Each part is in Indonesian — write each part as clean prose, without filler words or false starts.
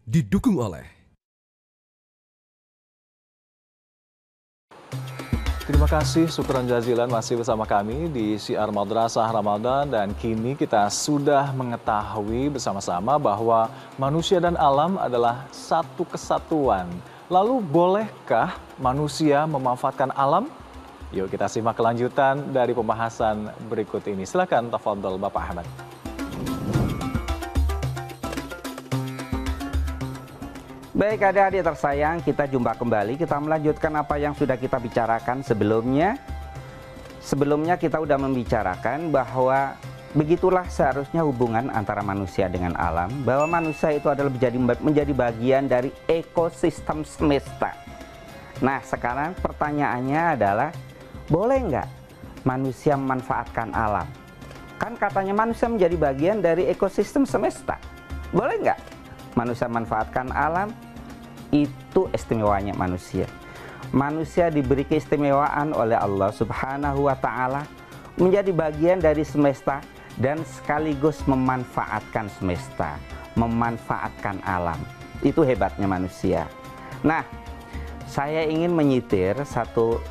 didukung oleh Terima kasih, syukran jazilan masih bersama kami di Syiar Madrasah Ramadan dan kini kita sudah mengetahui bersama-sama bahwa manusia dan alam adalah satu kesatuan. Lalu bolehkah manusia memanfaatkan alam? Yuk kita simak kelanjutan dari pembahasan berikut ini. Silakan tafadhol Bapak Ahmad. Baik adik-adik tersayang, kita jumpa kembali. Kita melanjutkan apa yang sudah kita bicarakan sebelumnya. Sebelumnya kita sudah membicarakan bahwa begitulah seharusnya hubungan antara manusia dengan alam. Bahwa manusia itu adalah menjadi bagian dari ekosistem semesta. Nah sekarang pertanyaannya adalah, boleh nggak manusia memanfaatkan alam? Kan katanya manusia menjadi bagian dari ekosistem semesta. Boleh nggak manusia memanfaatkan alam? Itu istimewanya manusia. Manusia diberi keistimewaan oleh Allah Subhanahu wa Ta'ala menjadi bagian dari semesta dan sekaligus memanfaatkan semesta, memanfaatkan alam. Itu hebatnya manusia. Nah, saya ingin menyitir satu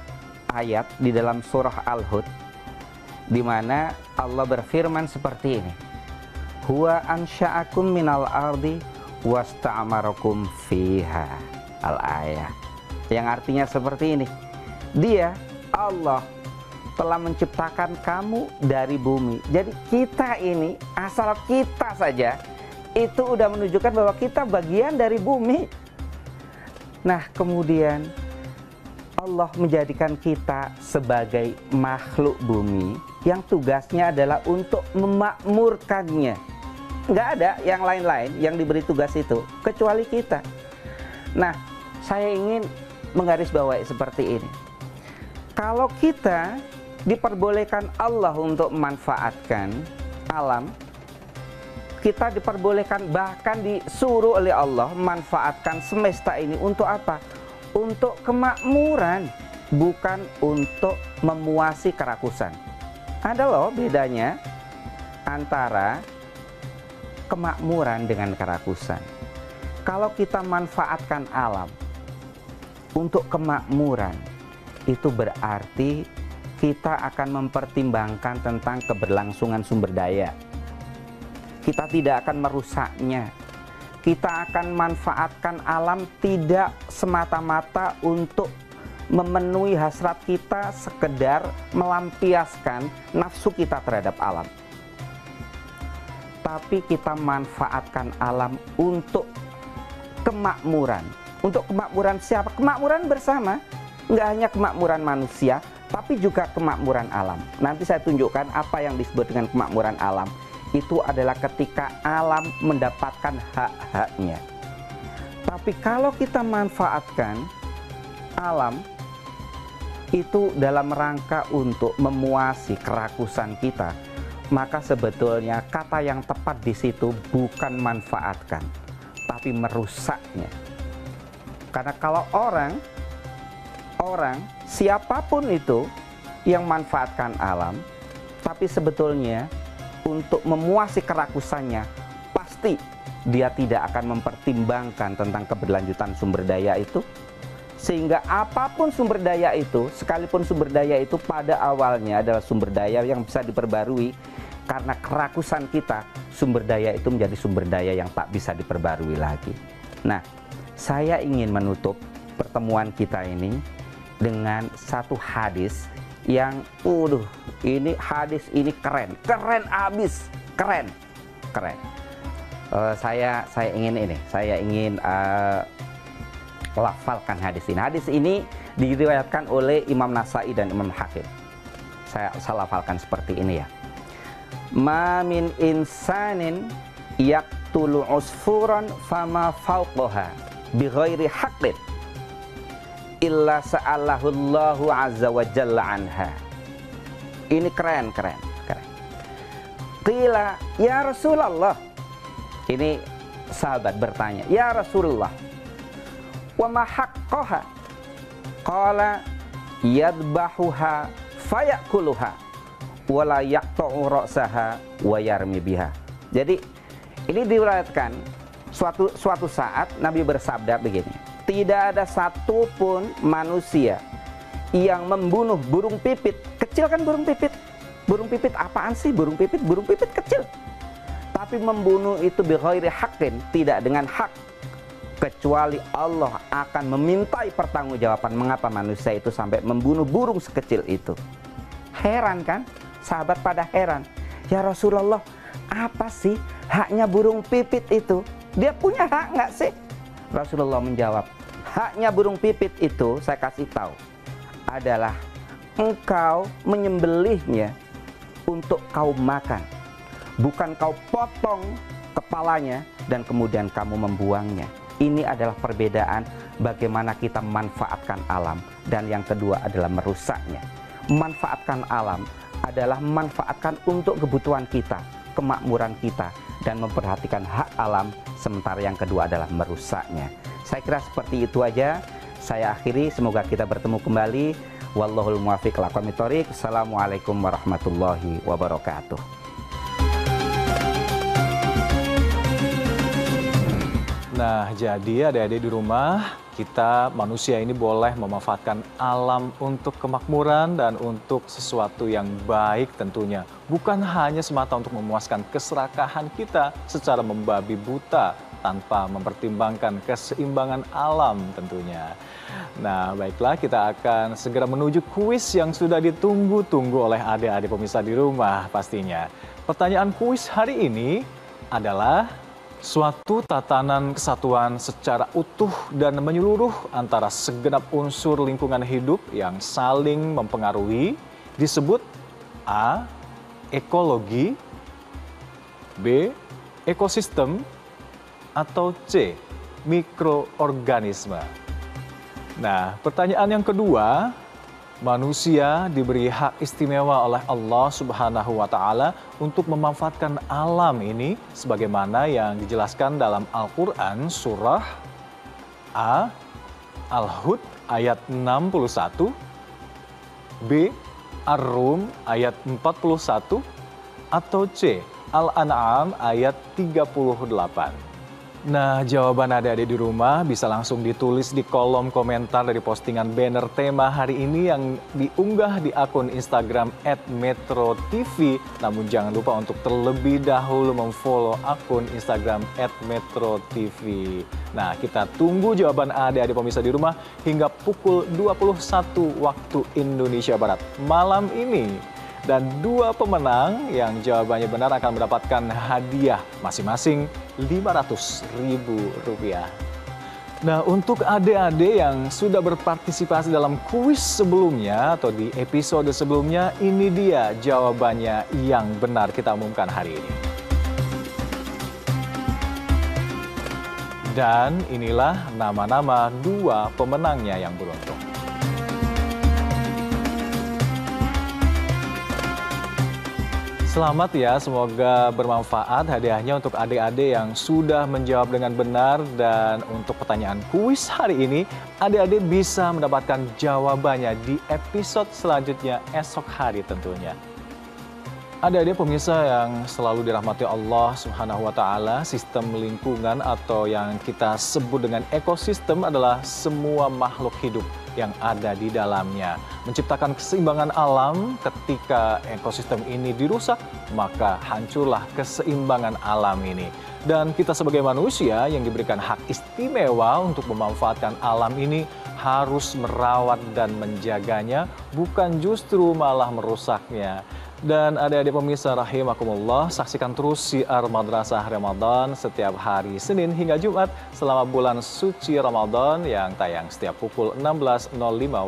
ayat di dalam surah Al-Hud di mana Allah berfirman seperti ini. Huwa ansha'akum minal ardi wasta'amarakum fiha, al-ayah, yang artinya seperti ini. Dia, Allah, telah menciptakan kamu dari bumi. Jadi kita ini, asal kita saja itu udah menunjukkan bahwa kita bagian dari bumi. Nah kemudian Allah menjadikan kita sebagai makhluk bumi yang tugasnya adalah untuk memakmurkannya. Nggak ada yang lain-lain yang diberi tugas itu kecuali kita. Nah, saya ingin menggarisbawahi seperti ini. Kalau kita diperbolehkan Allah untuk memanfaatkan alam, kita diperbolehkan bahkan disuruh oleh Allah memanfaatkan semesta ini untuk apa? Untuk kemakmuran, bukan untuk memuasi kerakusan. Ada loh bedanya antara kemakmuran dengan kerakusan. Kalau kita manfaatkan alam untuk kemakmuran, itu berarti kita akan mempertimbangkan tentang keberlangsungan sumber daya. Kita tidak akan merusaknya. Kita akan manfaatkan alam tidak semata-mata untuk memenuhi hasrat kita, sekedar melampiaskan nafsu kita terhadap alam. Tapi kita manfaatkan alam untuk kemakmuran. Untuk kemakmuran siapa? Kemakmuran bersama. Nggak hanya kemakmuran manusia, tapi juga kemakmuran alam. Nanti saya tunjukkan apa yang disebut dengan kemakmuran alam. Itu adalah ketika alam mendapatkan hak-haknya. Tapi kalau kita manfaatkan alam, itu dalam rangka untuk memuasi kerakusan kita, maka sebetulnya kata yang tepat di situ bukan manfaatkan, tapi merusaknya. Karena kalau orang siapapun itu yang manfaatkan alam, tapi sebetulnya untuk memuasi kerakusannya, pasti dia tidak akan mempertimbangkan tentang keberlanjutan sumber daya itu. Sehingga apapun sumber daya itu, sekalipun sumber daya itu pada awalnya adalah sumber daya yang bisa diperbarui, karena kerakusan kita, sumber daya itu menjadi sumber daya yang tak bisa diperbarui lagi. Nah, saya ingin menutup pertemuan kita ini dengan satu hadis yang, ini hadis ini keren abis, keren. Saya ingin lafalkan hadis ini. Hadis ini diriwayatkan oleh Imam Nasai dan Imam Hakim. Saya lafalkan seperti ini ya. Ma min insanin yaqtulu usfuran fama fawqaha bighairi haqqin illa sa'alahu Allahu azza wa jalla anha. Ini keren. Qila ya Rasulullah. Ini sahabat bertanya, ya Rasulullah, wa ma haqqaha? Qala yadbahuha fayakuluha wala yaqta'u ra'saha wa yarmi biha. Jadi ini diriwayatkan Suatu saat Nabi bersabda begini, tidak ada satupun manusia yang membunuh burung pipit. Kecil kan burung pipit? Burung pipit apaan sih? Burung pipit kecil. Tapi membunuh itu bighairi haqqin, tidak dengan hak, kecuali Allah akan memintai pertanggungjawaban mengapa manusia itu sampai membunuh burung sekecil itu. Heran kan? Sahabat pada heran. Ya Rasulullah, apa sih haknya burung pipit itu? Dia punya hak nggak sih? Rasulullah menjawab, haknya burung pipit itu saya kasih tahu adalah engkau menyembelihnya untuk kau makan, bukan kau potong kepalanya dan kemudian kamu membuangnya. Ini adalah perbedaan bagaimana kita memanfaatkan alam, dan yang kedua adalah merusaknya. Memanfaatkan alam adalah memanfaatkan untuk kebutuhan kita, kemakmuran kita, dan memperhatikan hak alam, sementara yang kedua adalah merusaknya. Saya kira seperti itu aja. Saya akhiri, semoga kita bertemu kembali. Wallahul muwaffiq ila aqwamit thoriq. Assalamualaikum warahmatullahi wabarakatuh. Nah, jadi adik-adik di rumah, kita manusia ini boleh memanfaatkan alam untuk kemakmuran dan untuk sesuatu yang baik tentunya. Bukan hanya semata untuk memuaskan keserakahan kita secara membabi buta tanpa mempertimbangkan keseimbangan alam tentunya. Nah, baiklah, kita akan segera menuju kuis yang sudah ditunggu-tunggu oleh adik-adik pemirsa di rumah pastinya. Pertanyaan kuis hari ini adalah: suatu tatanan kesatuan secara utuh dan menyeluruh antara segenap unsur lingkungan hidup yang saling mempengaruhi disebut A. Ekologi, B. Ekosistem, atau C. Mikroorganisme. Nah, pertanyaan yang kedua, manusia diberi hak istimewa oleh Allah Subhanahu wa Ta'ala untuk memanfaatkan alam ini sebagaimana yang dijelaskan dalam Al-Quran surah A. Al-Hud ayat 61, B. Ar-Rum ayat 41, atau C. Al-An'am ayat 38. Nah, jawaban adik-adik di rumah bisa langsung ditulis di kolom komentar dari postingan banner tema hari ini yang diunggah di akun Instagram @metrotv. Namun jangan lupa untuk terlebih dahulu memfollow akun Instagram @metrotv. Nah, kita tunggu jawaban adik-adik pemirsa di rumah hingga pukul 21 waktu Indonesia Barat malam ini. Dan dua pemenang yang jawabannya benar akan mendapatkan hadiah masing-masing Rp500.000. Nah, untuk adik-adik yang sudah berpartisipasi dalam kuis sebelumnya atau di episode sebelumnya, ini dia jawabannya yang benar kita umumkan hari ini. Dan inilah nama-nama dua pemenangnya yang beruntung. Selamat ya, semoga bermanfaat hadiahnya untuk adik-adik yang sudah menjawab dengan benar. Dan untuk pertanyaan kuis hari ini, adik-adik bisa mendapatkan jawabannya di episode selanjutnya esok hari tentunya. Adik-adik pemirsa yang selalu dirahmati Allah Subhanahu wa Ta'ala, sistem lingkungan atau yang kita sebut dengan ekosistem adalah semua makhluk hidup yang ada di dalamnya. Menciptakan keseimbangan alam, ketika ekosistem ini dirusak, maka hancurlah keseimbangan alam ini. Dan kita sebagai manusia yang diberikan hak istimewa untuk memanfaatkan alam ini harus merawat dan menjaganya, bukan justru malah merusaknya. Dan adik-adik pemirsa rahimakumullah, saksikan terus Syiar Madrasah Ramadan setiap hari Senin hingga Jumat selama bulan suci Ramadan yang tayang setiap pukul 16.05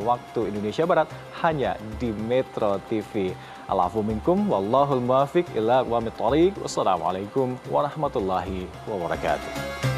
waktu Indonesia Barat hanya di Metro TV. Al-afu minkum, wallahul muwaffiq ila aqwamit thoriq. Wassalamualaikum warahmatullahi wabarakatuh.